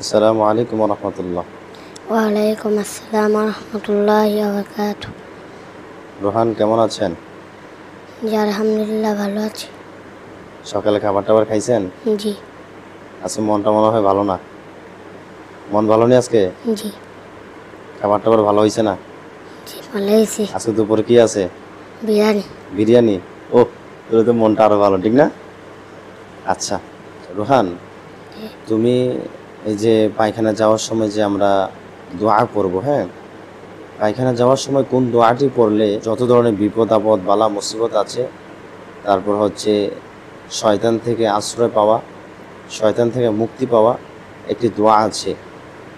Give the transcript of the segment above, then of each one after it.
আসসালামু আলাইকুম ওয়া রাহমাতুল্লাহ। ওয়ালাইকুম আসসালাম রহমতুল্লাহি ওয়া বারাকাতুহু। রোহান কেমন আছেন? জি আলহামদুলিল্লাহ ভালো আছি। সকালে খাবার-টাবার খাইছেন? জি আজকে মনটা মনে হয় ভালো না। মন ভালো নেই আজকে? জি খাবার-টাবার ভালো হইছে না? জি ভালো হয়েছি। আজকে দুপুরে কি আছে? বিরিয়ানি। বিরিয়ানি? ওহ! তাহলে তো মনটা আরো ভালো, ঠিক না? আচ্ছা, রোহান, জি তুমি এই যে পায়খানা যাওয়ার সময় যে আমরা দোয়া পড়বো, হ্যাঁ? পায়খানা যাওয়ার সময় কোন দোয়াটি পড়লে যত ধরনের বিপদ-আপদ, বালা মুসিবত আছে, তারপর হচ্ছে শয়তান থেকে আশ্রয় পাওয়া, শয়তান থেকে মুক্তি পাওয়া একটি দোয়া আছে।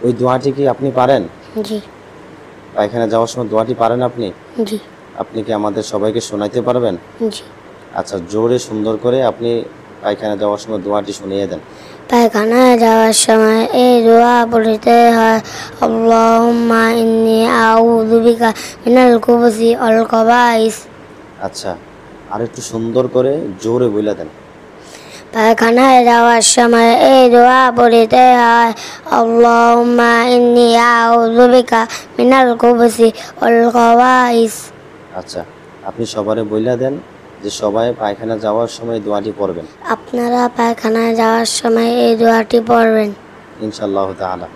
ওই দোয়াটি কি আপনি পারেন? জি পায়খানা যাওয়ার সময় দোয়াটি পারেন আপনি? জি আপনি কি আমাদের সবাইকে শোনাইতে পারবেন? জি আচ্ছা, জোরে সুন্দর করে আপনি পায়খানা যাওয়ার সময় দোয়াটি শুনিয়ে দেন। পায়খানায় যাওয়ার সময় এই দোয়া পড়তে হয়, আল্লাহুম্মা ইন্নী আউযু বিকা মিনাল খুবুসি ওয়াল খাবাইস। আচ্ছা, আর একটু সুন্দর করে জোরে বইলা দেন। পায়খানায় যাওয়ার সময় এই দোয়া পড়তে হয়, আল্লাহুম্মা ইন্নী আউযু বিকা মিনাল খুবুসি ওয়াল খাবাইস। আচ্ছা, আপনি সবারে বইলা দেন যে সবাই পায়খানা যাওয়ার সময় দোয়াটি পড়বেন। আপনারা পায়খানায় যাওয়ার সময় এই দোয়াটি পড়বেন। ইনশাআল্লাহু তাআলা।